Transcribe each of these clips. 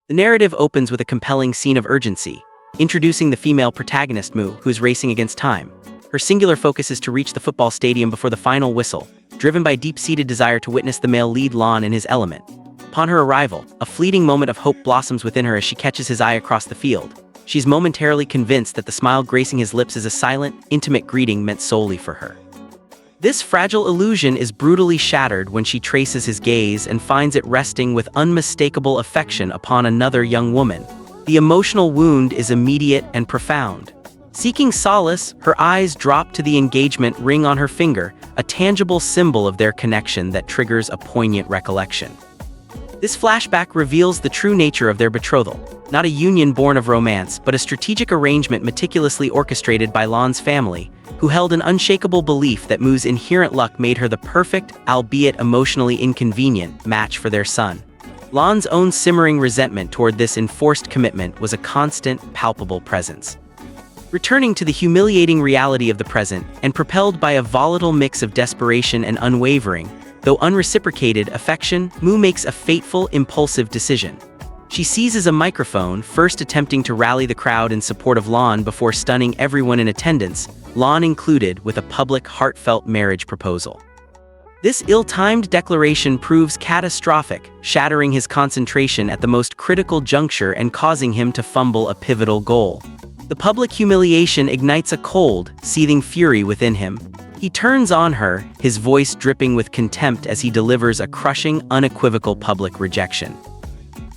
The narrative opens with a compelling scene of urgency, introducing the female protagonist Mu, who is racing against time. Her singular focus is to reach the football stadium before the final whistle, driven by deep-seated desire to witness the male lead Lon in his element. Upon her arrival, a fleeting moment of hope blossoms within her as she catches his eye across the field. She's momentarily convinced that the smile gracing his lips is a silent, intimate greeting meant solely for her. This fragile illusion is brutally shattered when she traces his gaze and finds it resting with unmistakable affection upon another young woman. The emotional wound is immediate and profound. Seeking solace, her eyes drop to the engagement ring on her finger, a tangible symbol of their connection that triggers a poignant recollection. This flashback reveals the true nature of their betrothal, not a union born of romance, but a strategic arrangement meticulously orchestrated by Lon's family, who held an unshakable belief that Mu's inherent luck made her the perfect, albeit emotionally inconvenient, match for their son. Lon's own simmering resentment toward this enforced commitment was a constant, palpable presence. Returning to the humiliating reality of the present, and propelled by a volatile mix of desperation and unwavering, though unreciprocated, affection, Mu makes a fateful, impulsive decision. She seizes a microphone, first attempting to rally the crowd in support of Lon before stunning everyone in attendance, Lon included, with a public, heartfelt marriage proposal. This ill-timed declaration proves catastrophic, shattering his concentration at the most critical juncture and causing him to fumble a pivotal goal. The public humiliation ignites a cold, seething fury within him. He turns on her, his voice dripping with contempt as he delivers a crushing, unequivocal public rejection.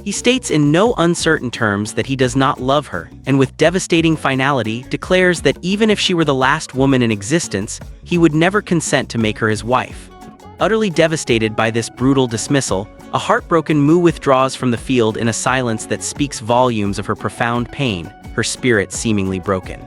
He states in no uncertain terms that he does not love her, and with devastating finality declares that even if she were the last woman in existence, he would never consent to make her his wife. Utterly devastated by this brutal dismissal, a heartbroken Mu withdraws from the field in a silence that speaks volumes of her profound pain, her spirit seemingly broken.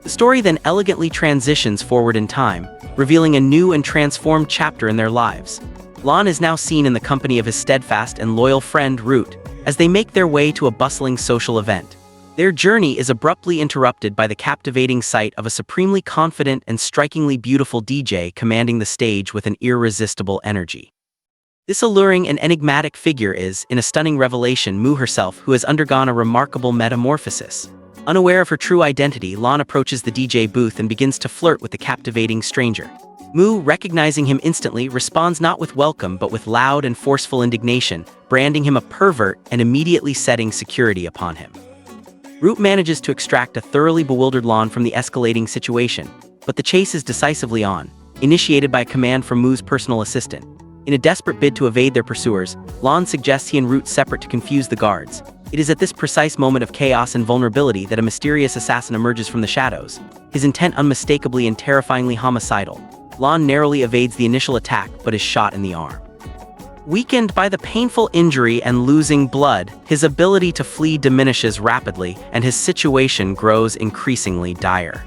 The story then elegantly transitions forward in time, revealing a new and transformed chapter in their lives. Lon is now seen in the company of his steadfast and loyal friend Root, as they make their way to a bustling social event. Their journey is abruptly interrupted by the captivating sight of a supremely confident and strikingly beautiful DJ commanding the stage with an irresistible energy. This alluring and enigmatic figure is, in a stunning revelation, Mu herself, who has undergone a remarkable metamorphosis. Unaware of her true identity, Lon approaches the DJ booth and begins to flirt with the captivating stranger. Mu, recognizing him instantly, responds not with welcome but with loud and forceful indignation, branding him a pervert and immediately setting security upon him. Root manages to extract a thoroughly bewildered Lon from the escalating situation, but the chase is decisively on, initiated by a command from Mu's personal assistant. In a desperate bid to evade their pursuers, Lon suggests he and Root separate to confuse the guards. It is at this precise moment of chaos and vulnerability that a mysterious assassin emerges from the shadows, his intent unmistakably and terrifyingly homicidal. Lon narrowly evades the initial attack but is shot in the arm. Weakened by the painful injury and losing blood, his ability to flee diminishes rapidly and his situation grows increasingly dire.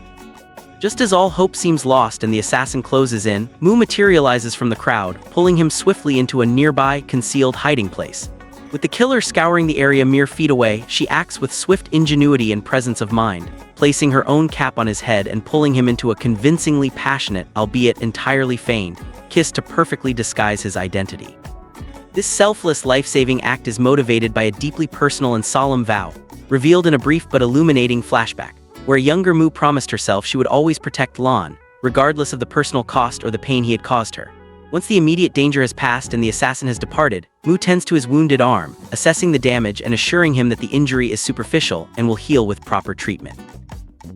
Just as all hope seems lost and the assassin closes in, Mu materializes from the crowd, pulling him swiftly into a nearby, concealed hiding place. With the killer scouring the area mere feet away, she acts with swift ingenuity and presence of mind, placing her own cap on his head and pulling him into a convincingly passionate, albeit entirely feigned, kiss to perfectly disguise his identity. This selfless life-saving act is motivated by a deeply personal and solemn vow, revealed in a brief but illuminating flashback, where younger Mu promised herself she would always protect Lon, regardless of the personal cost or the pain he had caused her. Once the immediate danger has passed and the assassin has departed, Mu tends to his wounded arm, assessing the damage and assuring him that the injury is superficial and will heal with proper treatment.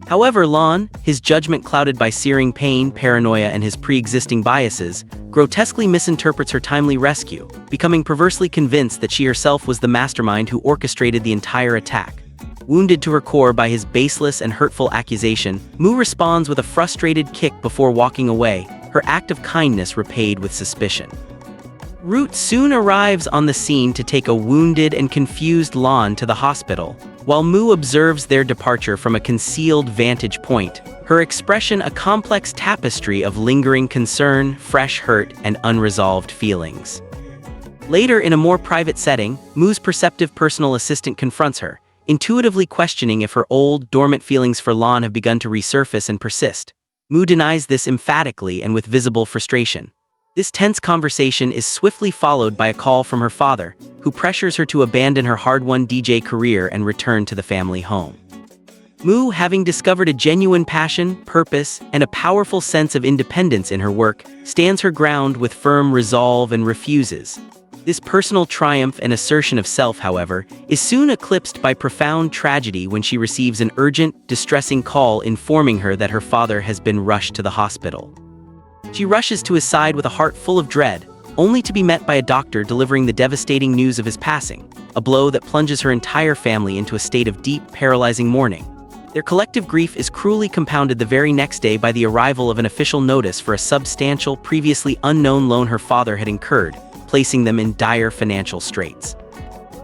However, Lon, his judgment clouded by searing pain, paranoia, and his pre-existing biases, grotesquely misinterprets her timely rescue, becoming perversely convinced that she herself was the mastermind who orchestrated the entire attack. Wounded to her core by his baseless and hurtful accusation, Mu responds with a frustrated kick before walking away, her act of kindness repaid with suspicion. Root soon arrives on the scene to take a wounded and confused Lon to the hospital, while Mu observes their departure from a concealed vantage point, her expression a complex tapestry of lingering concern, fresh hurt, and unresolved feelings. Later, in a more private setting, Mu's perceptive personal assistant confronts her, intuitively questioning if her old, dormant feelings for Lon have begun to resurface and persist. Mu denies this emphatically and with visible frustration. This tense conversation is swiftly followed by a call from her father, who pressures her to abandon her hard-won DJ career and return to the family home. Mu, having discovered a genuine passion, purpose, and a powerful sense of independence in her work, stands her ground with firm resolve and refuses. This personal triumph and assertion of self, however, is soon eclipsed by profound tragedy when she receives an urgent, distressing call informing her that her father has been rushed to the hospital. She rushes to his side with a heart full of dread, only to be met by a doctor delivering the devastating news of his passing, a blow that plunges her entire family into a state of deep, paralyzing mourning. Their collective grief is cruelly compounded the very next day by the arrival of an official notice for a substantial, previously unknown loan her father had incurred, placing them in dire financial straits.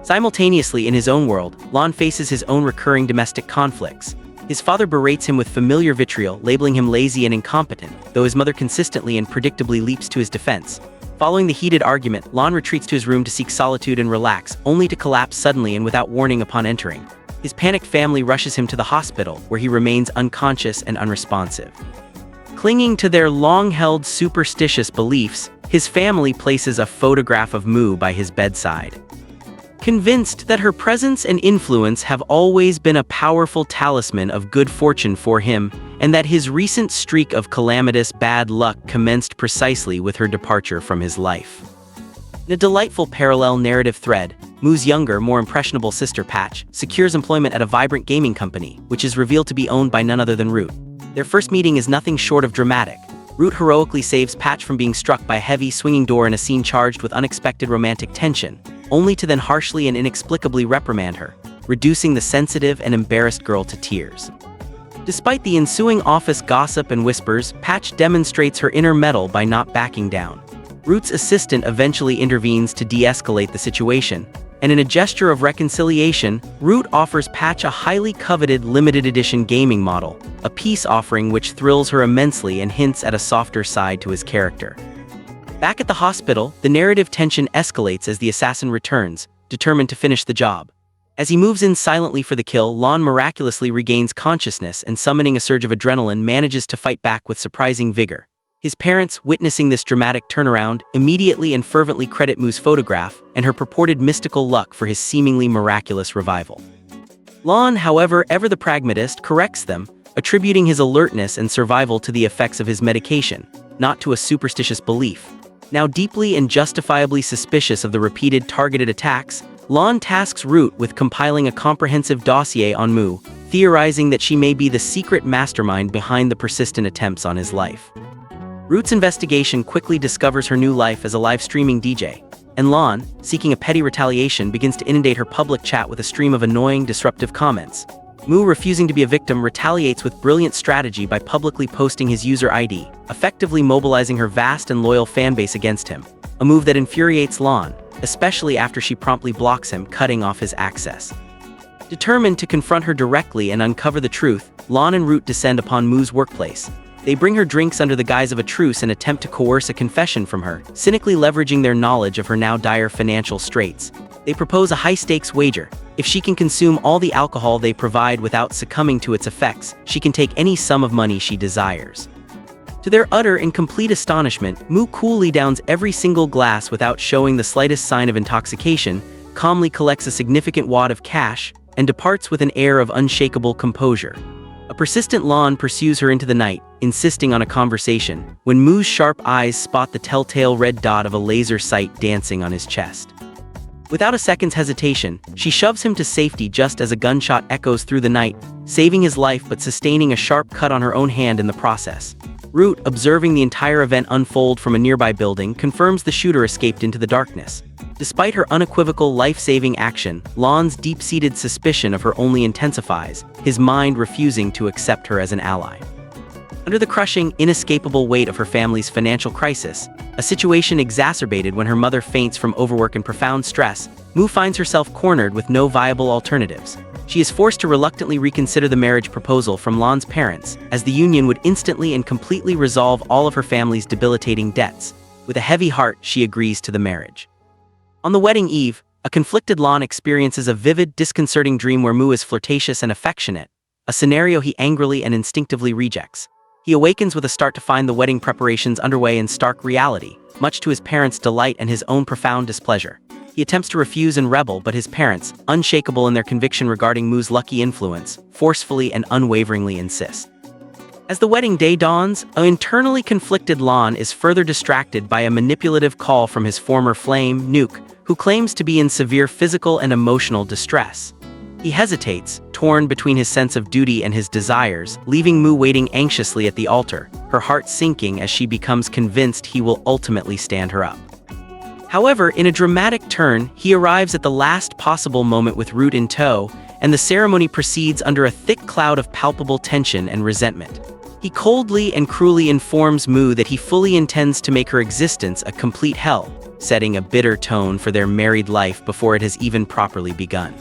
Simultaneously, in his own world, Lon faces his own recurring domestic conflicts. His father berates him with familiar vitriol, labeling him lazy and incompetent, though his mother consistently and predictably leaps to his defense. Following the heated argument, Lon retreats to his room to seek solitude and relax, only to collapse suddenly and without warning upon entering. His panicked family rushes him to the hospital, where he remains unconscious and unresponsive. Clinging to their long-held superstitious beliefs, his family places a photograph of Mu by his bedside. Convinced that her presence and influence have always been a powerful talisman of good fortune for him, and that his recent streak of calamitous bad luck commenced precisely with her departure from his life. In a delightful parallel narrative thread, Mu's younger, more impressionable sister Patch secures employment at a vibrant gaming company, which is revealed to be owned by none other than Root. Their first meeting is nothing short of dramatic. Root heroically saves Patch from being struck by a heavy, swinging door in a scene charged with unexpected romantic tension, only to then harshly and inexplicably reprimand her, reducing the sensitive and embarrassed girl to tears. Despite the ensuing office gossip and whispers, Patch demonstrates her inner mettle by not backing down. Root's assistant eventually intervenes to de-escalate the situation, and in a gesture of reconciliation, Root offers Patch a highly coveted limited edition gaming model, a peace offering which thrills her immensely and hints at a softer side to his character. Back at the hospital, the narrative tension escalates as the assassin returns, determined to finish the job. As he moves in silently for the kill, Lon miraculously regains consciousness and, summoning a surge of adrenaline, manages to fight back with surprising vigor. His parents, witnessing this dramatic turnaround, immediately and fervently credit Mu's photograph and her purported mystical luck for his seemingly miraculous revival. Lon, however, ever the pragmatist, corrects them, attributing his alertness and survival to the effects of his medication, not to a superstitious belief. Now deeply and justifiably suspicious of the repeated targeted attacks, Lon tasks Root with compiling a comprehensive dossier on Mu, theorizing that she may be the secret mastermind behind the persistent attempts on his life. Root's investigation quickly discovers her new life as a live streaming DJ, and Lon, seeking a petty retaliation, begins to inundate her public chat with a stream of annoying, disruptive comments. Mu, refusing to be a victim, retaliates with brilliant strategy by publicly posting his user ID, effectively mobilizing her vast and loyal fanbase against him, a move that infuriates Lon, especially after she promptly blocks him, cutting off his access. Determined to confront her directly and uncover the truth, Lon and Root descend upon Mu's workplace. They bring her drinks under the guise of a truce and attempt to coerce a confession from her, cynically leveraging their knowledge of her now dire financial straits. They propose a high-stakes wager. If she can consume all the alcohol they provide without succumbing to its effects, she can take any sum of money she desires. To their utter and complete astonishment, Mu coolly downs every single glass without showing the slightest sign of intoxication, calmly collects a significant wad of cash, and departs with an air of unshakable composure. A persistent Lon pursues her into the night, insisting on a conversation, when Mu's sharp eyes spot the telltale red dot of a laser sight dancing on his chest. Without a second's hesitation, she shoves him to safety just as a gunshot echoes through the night, saving his life but sustaining a sharp cut on her own hand in the process. Root, observing the entire event unfold from a nearby building, confirms the shooter escaped into the darkness. Despite her unequivocal life-saving action, Lon's deep-seated suspicion of her only intensifies, his mind refusing to accept her as an ally. Under the crushing, inescapable weight of her family's financial crisis, a situation exacerbated when her mother faints from overwork and profound stress, Mu finds herself cornered with no viable alternatives. She is forced to reluctantly reconsider the marriage proposal from Lon's parents, as the union would instantly and completely resolve all of her family's debilitating debts. With a heavy heart, she agrees to the marriage. On the wedding eve, a conflicted Lon experiences a vivid, disconcerting dream where Mu is flirtatious and affectionate, a scenario he angrily and instinctively rejects. He He awakens with a start to find the wedding preparations underway in stark reality, much to his parents' delight and his own profound displeasure. He attempts to refuse and rebel, but his parents, unshakable in their conviction regarding Mu's lucky influence, forcefully and unwaveringly insist. As the wedding day dawns, an internally conflicted Lon is further distracted by a manipulative call from his former flame, Nuke, who claims to be in severe physical and emotional distress. He hesitates, torn between his sense of duty and his desires, leaving Mu waiting anxiously at the altar, her heart sinking as she becomes convinced he will ultimately stand her up. However, in a dramatic turn, he arrives at the last possible moment with Root in tow, and the ceremony proceeds under a thick cloud of palpable tension and resentment. He coldly and cruelly informs Mu that he fully intends to make her existence a complete hell, setting a bitter tone for their married life before it has even properly begun.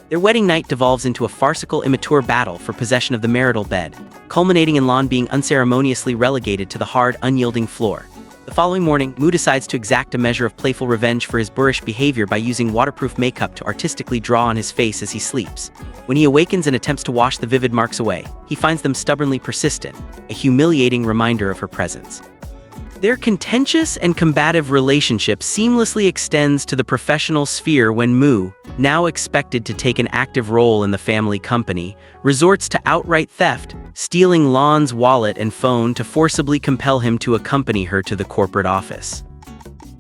Their wedding night devolves into a farcical, immature battle for possession of the marital bed, culminating in Lon being unceremoniously relegated to the hard, unyielding floor. The following morning, Mu decides to exact a measure of playful revenge for his boorish behavior by using waterproof makeup to artistically draw on his face as he sleeps. When he awakens and attempts to wash the vivid marks away, he finds them stubbornly persistent, a humiliating reminder of her presence. Their contentious and combative relationship seamlessly extends to the professional sphere when Mu, now expected to take an active role in the family company, resorts to outright theft, stealing Lon's wallet and phone to forcibly compel him to accompany her to the corporate office.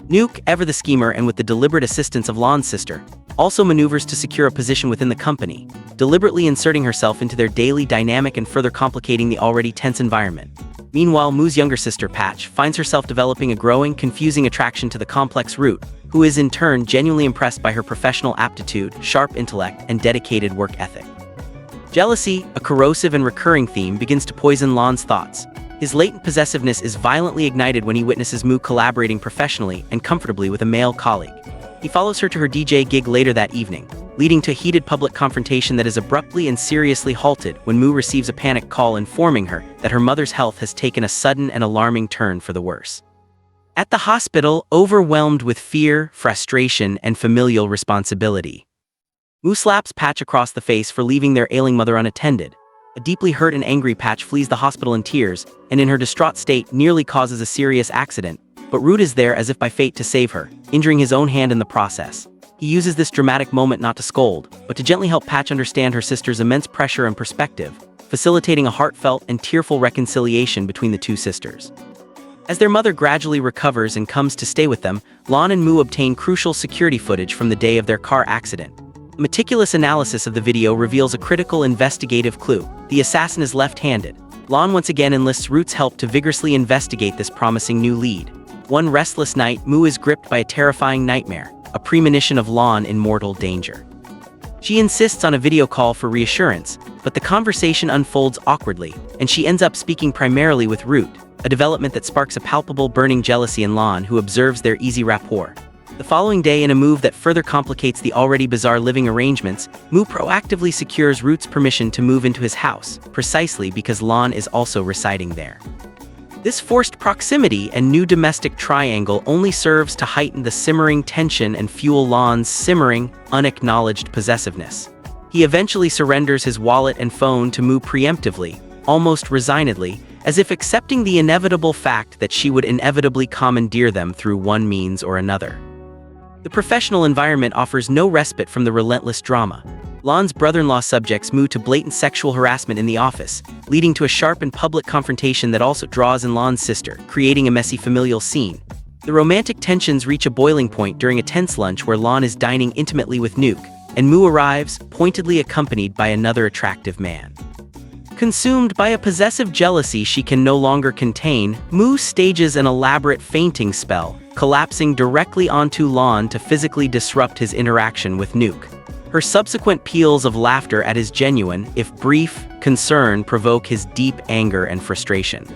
Nuke, ever the schemer and with the deliberate assistance of Lon's sister, also maneuvers to secure a position within the company, deliberately inserting herself into their daily dynamic and further complicating the already tense environment. Meanwhile, Mu's younger sister, Patch, finds herself developing a growing, confusing attraction to the complex Root, who is in turn genuinely impressed by her professional aptitude, sharp intellect, and dedicated work ethic. Jealousy, a corrosive and recurring theme, begins to poison Lon's thoughts. His latent possessiveness is violently ignited when he witnesses Mu collaborating professionally and comfortably with a male colleague. He follows her to her DJ gig later that evening, leading to a heated public confrontation that is abruptly and seriously halted when Mu receives a panic call informing her that her mother's health has taken a sudden and alarming turn for the worse. At the hospital, overwhelmed with fear, frustration, and familial responsibility, Mu slaps Patch across the face for leaving their ailing mother unattended. A deeply hurt and angry Patch flees the hospital in tears, and in her distraught state nearly causes a serious accident, but Root is there as if by fate to save her, injuring his own hand in the process. He uses this dramatic moment not to scold, but to gently help Patch understand her sister's immense pressure and perspective, facilitating a heartfelt and tearful reconciliation between the two sisters. As their mother gradually recovers and comes to stay with them, Lon and Mu obtain crucial security footage from the day of their car accident. A meticulous analysis of the video reveals a critical investigative clue. The assassin is left-handed. Lon once again enlists Root's help to vigorously investigate this promising new lead. One restless night, Mu is gripped by a terrifying nightmare, a premonition of Lon in mortal danger. She insists on a video call for reassurance, but the conversation unfolds awkwardly, and she ends up speaking primarily with Root, a development that sparks a palpable burning jealousy in Lon, who observes their easy rapport. The following day, in a move that further complicates the already bizarre living arrangements, Mu proactively secures Root's permission to move into his house, precisely because Lon is also residing there. This forced proximity and new domestic triangle only serves to heighten the simmering tension and fuel Lon's simmering, unacknowledged possessiveness. He eventually surrenders his wallet and phone to Mu preemptively, almost resignedly, as if accepting the inevitable fact that she would inevitably commandeer them through one means or another. The professional environment offers no respite from the relentless drama. Lon's brother-in-law subjects Mu to blatant sexual harassment in the office, leading to a sharp and public confrontation that also draws in Lon's sister, creating a messy familial scene. The romantic tensions reach a boiling point during a tense lunch where Lon is dining intimately with Nuke, and Mu arrives, pointedly accompanied by another attractive man. Consumed by a possessive jealousy she can no longer contain, Mu stages an elaborate fainting spell, collapsing directly onto Lon to physically disrupt his interaction with Nuke. Her subsequent peals of laughter at his genuine, if brief, concern provoke his deep anger and frustration.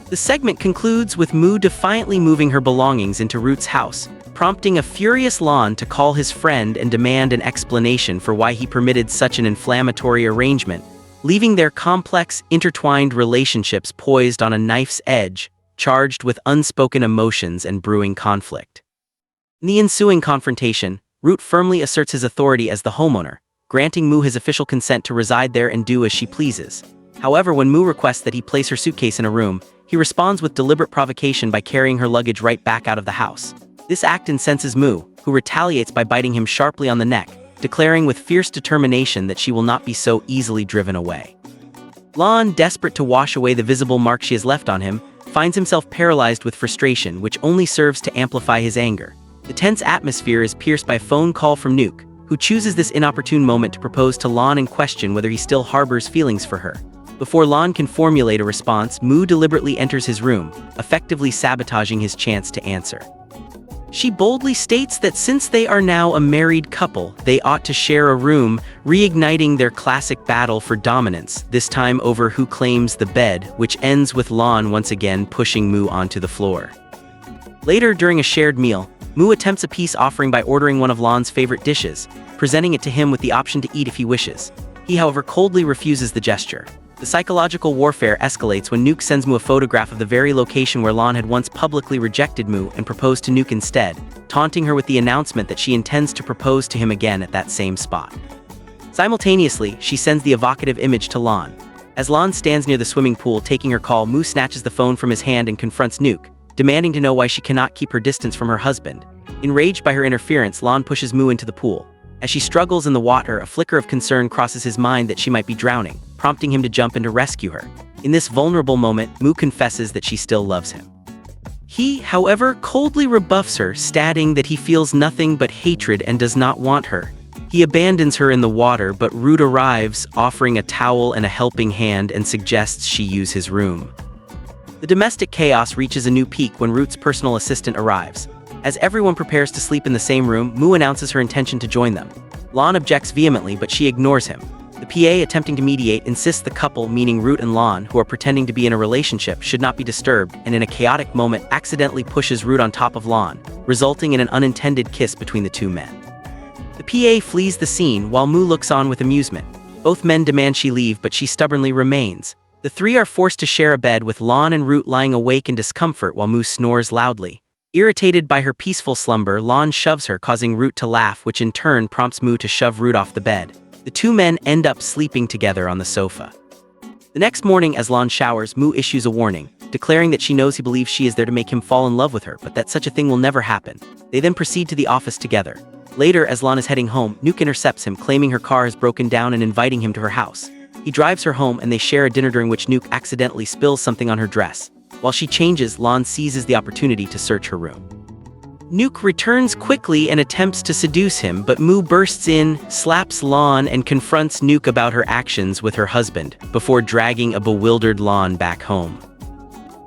The segment concludes with Mu defiantly moving her belongings into Root's house, prompting a furious Lon to call his friend and demand an explanation for why he permitted such an inflammatory arrangement, leaving their complex, intertwined relationships poised on a knife's edge, charged with unspoken emotions and brewing conflict. In the ensuing confrontation, Root firmly asserts his authority as the homeowner, granting Mu his official consent to reside there and do as she pleases. However, when Mu requests that he place her suitcase in a room, he responds with deliberate provocation by carrying her luggage right back out of the house. This act incenses Mu, who retaliates by biting him sharply on the neck, declaring with fierce determination that she will not be so easily driven away. Lan, desperate to wash away the visible mark she has left on him, finds himself paralyzed with frustration, which only serves to amplify his anger. The tense atmosphere is pierced by a phone call from Nuke, who chooses this inopportune moment to propose to Lan and question whether he still harbors feelings for her. Before Lan can formulate a response, Mu deliberately enters his room, effectively sabotaging his chance to answer. She boldly states that since they are now a married couple, they ought to share a room, reigniting their classic battle for dominance, this time over who claims the bed, which ends with Lan once again pushing Mu onto the floor. Later, during a shared meal, Mu attempts a peace offering by ordering one of Lan's favorite dishes, presenting it to him with the option to eat if he wishes. He, however, coldly refuses the gesture. The psychological warfare escalates when Nuke sends Mu a photograph of the very location where Lan had once publicly rejected Mu and proposed to Nuke instead, taunting her with the announcement that she intends to propose to him again at that same spot. Simultaneously, she sends the evocative image to Lan. As Lan stands near the swimming pool taking her call, Mu snatches the phone from his hand and confronts Nuke, demanding to know why she cannot keep her distance from her husband. Enraged by her interference, Lan pushes Mu into the pool. As she struggles in the water, a flicker of concern crosses his mind that she might be drowning, prompting him to jump in to rescue her. In this vulnerable moment, Mu confesses that she still loves him. He, however, coldly rebuffs her, stating that he feels nothing but hatred and does not want her. He abandons her in the water, but Root arrives, offering a towel and a helping hand, and suggests she use his room. The domestic chaos reaches a new peak when Root's personal assistant arrives. As everyone prepares to sleep in the same room, Mu announces her intention to join them. Lan objects vehemently, but she ignores him. The PA, attempting to mediate, insists the couple, meaning Root and Lan, who are pretending to be in a relationship, should not be disturbed, and in a chaotic moment accidentally pushes Root on top of Lan, resulting in an unintended kiss between the two men. The PA flees the scene while Mu looks on with amusement. Both men demand she leave, but she stubbornly remains. The three are forced to share a bed, with Lan and Root lying awake in discomfort while Mu snores loudly. Irritated by her peaceful slumber, Lan shoves her, causing Root to laugh, which in turn prompts Mu to shove Root off the bed. The two men end up sleeping together on the sofa. The next morning, as Lan showers, Mu issues a warning, declaring that she knows he believes she is there to make him fall in love with her, but that such a thing will never happen. They then proceed to the office together. Later, as Lan is heading home, Nuke intercepts him, claiming her car has broken down and inviting him to her house. He drives her home and they share a dinner during which Nuke accidentally spills something on her dress. While she changes, Lan seizes the opportunity to search her room. Nuke returns quickly and attempts to seduce him, but Mu bursts in, slaps Lan, and confronts Nuke about her actions with her husband, before dragging a bewildered Lan back home.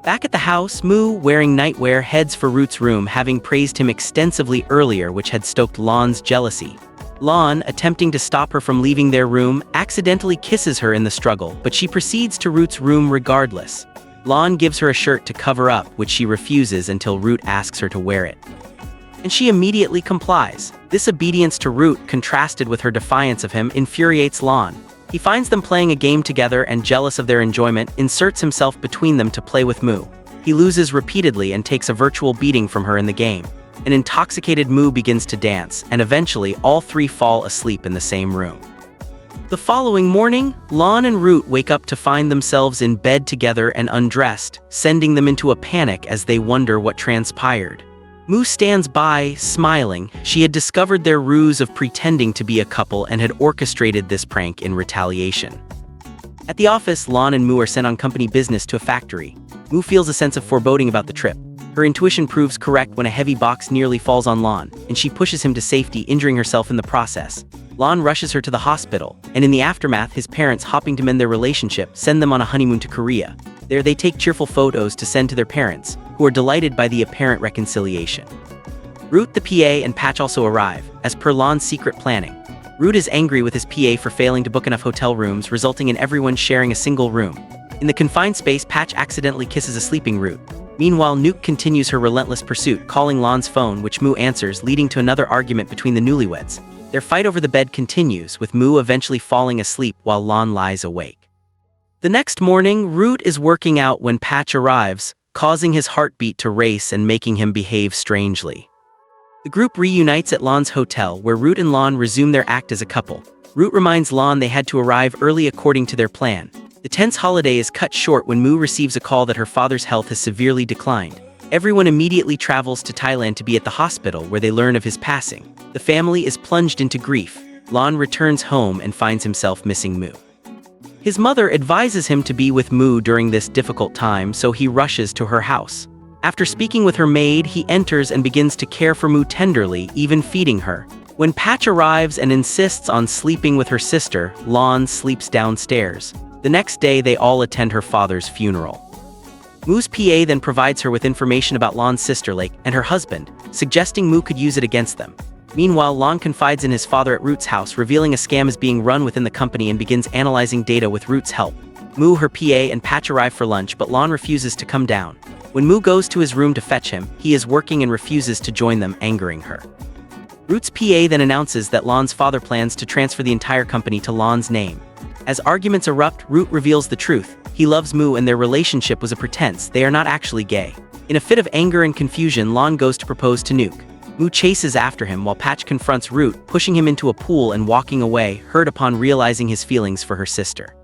Back at the house, Mu, wearing nightwear, heads for Root's room, having praised him extensively earlier, which had stoked Lan's jealousy. Lan, attempting to stop her from leaving their room, accidentally kisses her in the struggle, but she proceeds to Root's room regardless. Lan gives her a shirt to cover up, which she refuses until Root asks her to wear it. And she immediately complies. This obedience to Root, contrasted with her defiance of him, infuriates Lan. He finds them playing a game together and, jealous of their enjoyment, inserts himself between them to play with Mu. He loses repeatedly and takes a virtual beating from her in the game. An intoxicated Mu begins to dance, and eventually all three fall asleep in the same room. The following morning, Lan and Root wake up to find themselves in bed together and undressed, sending them into a panic as they wonder what transpired. Mu stands by, smiling. She had discovered their ruse of pretending to be a couple and had orchestrated this prank in retaliation. At the office, Lan and Mu are sent on company business to a factory. Mu feels a sense of foreboding about the trip. Her intuition proves correct when a heavy box nearly falls on Lan, and she pushes him to safety, injuring herself in the process. Lan rushes her to the hospital, and in the aftermath, his parents, hoping to mend their relationship, send them on a honeymoon to Korea. There they take cheerful photos to send to their parents, who are delighted by the apparent reconciliation. Root, the PA, and Patch also arrive, as per Lan's secret planning. Root is angry with his PA for failing to book enough hotel rooms, resulting in everyone sharing a single room. In the confined space, Patch accidentally kisses a sleeping Root. Meanwhile, Nuke continues her relentless pursuit, calling Lan's phone, which Mu answers, leading to another argument between the newlyweds. Their fight over the bed continues, with Mu eventually falling asleep while Lan lies awake. The next morning, Root is working out when Patch arrives, causing his heartbeat to race and making him behave strangely. The group reunites at Lan's hotel, where Root and Lan resume their act as a couple. Root reminds Lan they had to arrive early according to their plan. The tense holiday is cut short when Moo receives a call that her father's health has severely declined. Everyone immediately travels to Thailand to be at the hospital where they learn of his passing. The family is plunged into grief. Lon returns home and finds himself missing Moo. His mother advises him to be with Moo during this difficult time, so he rushes to her house. After speaking with her maid, he enters and begins to care for Moo tenderly, even feeding her. When Patch arrives and insists on sleeping with her sister, Lon sleeps downstairs. The next day, they all attend her father's funeral. Moo's PA then provides her with information about Lon's sister Lake and her husband, suggesting Moo could use it against them. Meanwhile, Lon confides in his father at Root's house, revealing a scam is being run within the company and begins analyzing data with Root's help. Moo, her PA, and Patch arrive for lunch, but Lon refuses to come down. When Moo goes to his room to fetch him, he is working and refuses to join them, angering her. Root's PA then announces that Lon's father plans to transfer the entire company to Lon's name. As arguments erupt, Root reveals the truth. He loves Moo and their relationship was a pretense, they are not actually gay. In a fit of anger and confusion, Lon goes to propose to Nuke. Moo chases after him while Patch confronts Root, pushing him into a pool and walking away, hurt upon realizing his feelings for her sister.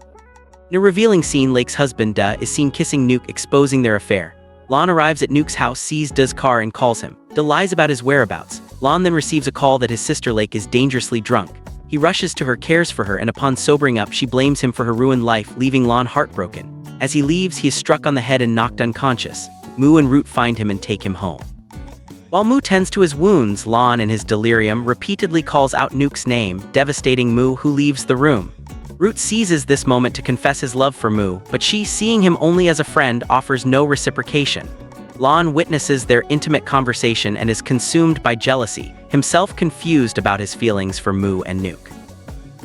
In a revealing scene, Lake's husband, Da, is seen kissing Nuke, exposing their affair. Lon arrives at Nuke's house, sees Da's car and calls him. Da lies about his whereabouts. Lon then receives a call that his sister Lake is dangerously drunk. He rushes to her, cares for her, and upon sobering up, she blames him for her ruined life, leaving Lon heartbroken. As he leaves, he is struck on the head and knocked unconscious. Moo and Root find him and take him home. While Moo tends to his wounds, Lon, in his delirium, repeatedly calls out Nuke's name, devastating Moo, who leaves the room. Root seizes this moment to confess his love for Moo, but she, seeing him only as a friend, offers no reciprocation. Lon witnesses their intimate conversation and is consumed by jealousy, himself confused about his feelings for Moo and Nuke.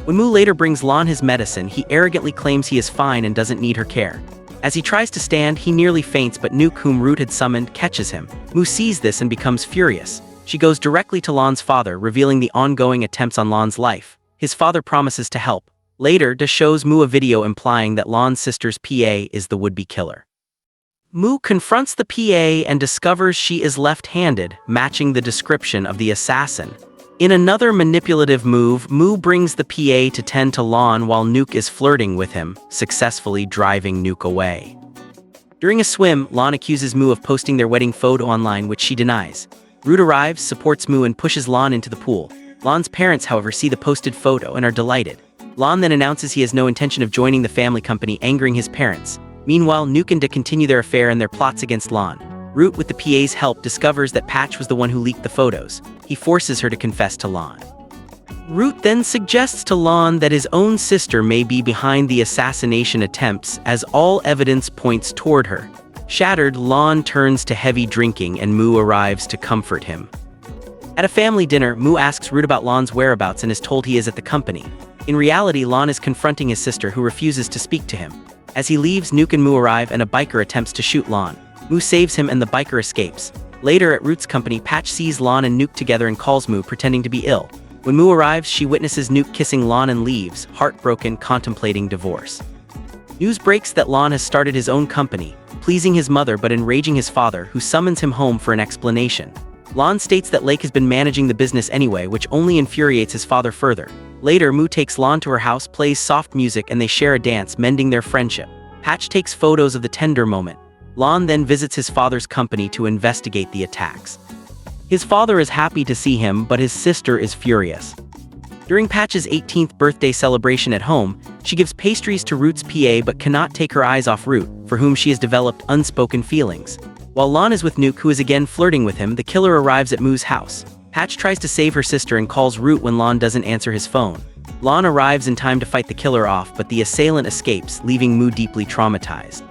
When Moo later brings Lon his medicine, he arrogantly claims he is fine and doesn't need her care. As he tries to stand, he nearly faints, but Nuke, whom Root had summoned, catches him. Moo sees this and becomes furious. She goes directly to Lon's father, revealing the ongoing attempts on Lon's life. His father promises to help. Later, Da shows Moo a video implying that Lon's sister's PA is the would-be killer. Moo confronts the PA and discovers she is left-handed, matching the description of the assassin. In another manipulative move, Moo brings the PA to tend to Lon while Nuke is flirting with him, successfully driving Nuke away. During a swim, Lon accuses Moo of posting their wedding photo online, which she denies. Root arrives, supports Moo, and pushes Lon into the pool. Lon's parents, however, see the posted photo and are delighted. Lon then announces he has no intention of joining the family company, angering his parents. Meanwhile, Nuke and Da continue their affair and their plots against Lon. Root, with the PA's help, discovers that Patch was the one who leaked the photos. He forces her to confess to Lon. Root then suggests to Lon that his own sister may be behind the assassination attempts, as all evidence points toward her. Shattered, Lon turns to heavy drinking and Moo arrives to comfort him. At a family dinner, Moo asks Root about Lon's whereabouts and is told he is at the company. In reality, Lon is confronting his sister, who refuses to speak to him. As he leaves, Nuke and Moo arrive and a biker attempts to shoot Lon. Moo saves him and the biker escapes. Later at Root's company, Patch sees Lon and Nuke together and calls Moo, pretending to be ill. When Moo arrives, she witnesses Nuke kissing Lon and leaves, heartbroken, contemplating divorce. News breaks that Lon has started his own company, pleasing his mother but enraging his father, who summons him home for an explanation. Lon states that Lake has been managing the business anyway, which only infuriates his father further. Later, Moo takes Lon to her house, plays soft music, and they share a dance, mending their friendship. Patch takes photos of the tender moment. Lon then visits his father's company to investigate the attacks. His father is happy to see him, but his sister is furious. During Patch's 18th birthday celebration at home, she gives pastries to Root's PA but cannot take her eyes off Root, for whom she has developed unspoken feelings. While Lon is with Nuke, who is again flirting with him, the killer arrives at Moo's house. Patch tries to save her sister and calls Root when Lon doesn't answer his phone. Lon arrives in time to fight the killer off, but the assailant escapes, leaving Moo deeply traumatized.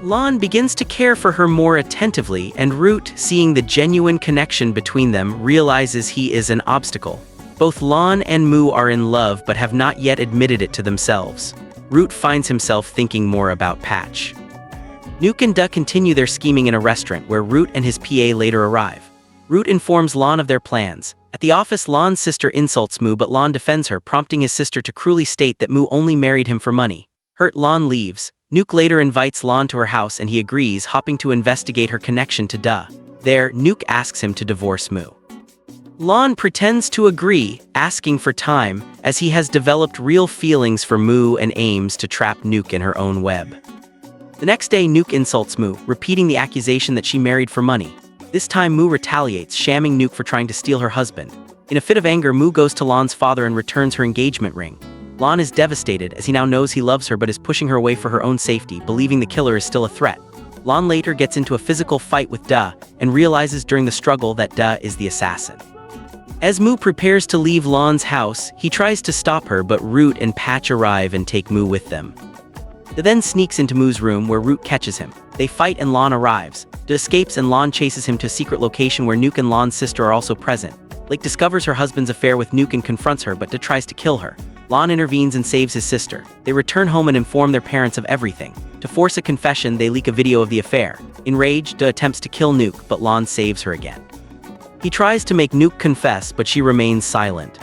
Lon begins to care for her more attentively, and Root, seeing the genuine connection between them, realizes he is an obstacle. Both Lon and Moo are in love but have not yet admitted it to themselves. Root finds himself thinking more about Patch. Nuke and Da continue their scheming in a restaurant where Root and his PA later arrive. Root informs Lon of their plans. At the office, Lon's sister insults Moo, but Lon defends her, prompting his sister to cruelly state that Moo only married him for money. Hurt, Lon leaves. Nuke later invites Lon to her house and he agrees, hopping to investigate her connection to Da. There, Nuke asks him to divorce Moo. Lan pretends to agree, asking for time, as he has developed real feelings for Moo and aims to trap Nuke in her own web. The next day, Nuke insults Moo, repeating the accusation that she married for money. This time, Moo retaliates, shamming Nuke for trying to steal her husband. In a fit of anger, Moo goes to Lan's father and returns her engagement ring. Lan is devastated, as he now knows he loves her but is pushing her away for her own safety, believing the killer is still a threat. Lan later gets into a physical fight with Da, and realizes during the struggle that Da is the assassin. As Moo prepares to leave Lan's house, he tries to stop her, but Root and Patch arrive and take Moo with them. Da then sneaks into Moo's room, where Root catches him. They fight and Lan arrives. Da escapes and Lan chases him to a secret location where Nuke and Lan's sister are also present. Lake discovers her husband's affair with Nuke and confronts her, but Da tries to kill her. Lan intervenes and saves his sister. They return home and inform their parents of everything. To force a confession, they leak a video of the affair. Enraged, Da attempts to kill Nuke, but Lan saves her again. He tries to make Nuke confess, but she remains silent.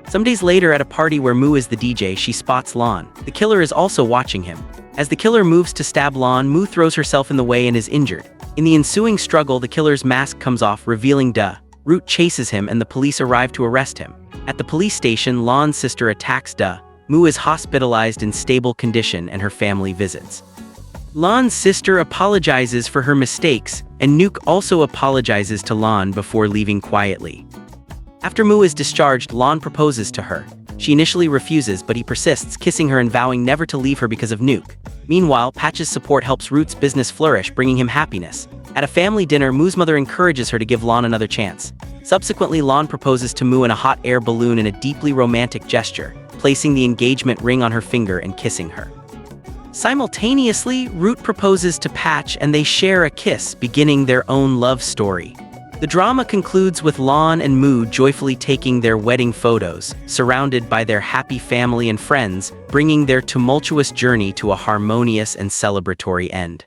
Some days later, at a party where Moo is the DJ, she spots Lan. The killer is also watching him. As the killer moves to stab Lan, Moo throws herself in the way and is injured. In the ensuing struggle, the killer's mask comes off, revealing Da. Root chases him and the police arrive to arrest him. At the police station, Lan's sister attacks Da. Moo is hospitalized in stable condition and her family visits. Lan's sister apologizes for her mistakes, and Nuke also apologizes to Lan before leaving quietly. After Moo is discharged, Lan proposes to her. She initially refuses, but he persists, kissing her and vowing never to leave her because of Nuke. Meanwhile, Patch's support helps Root's business flourish, bringing him happiness. At a family dinner, Moo's mother encourages her to give Lan another chance. Subsequently, Lan proposes to Moo in a hot air balloon in a deeply romantic gesture, placing the engagement ring on her finger and kissing her. Simultaneously, Root proposes to Patch and they share a kiss, beginning their own love story. The drama concludes with Lan and Moo joyfully taking their wedding photos, surrounded by their happy family and friends, bringing their tumultuous journey to a harmonious and celebratory end.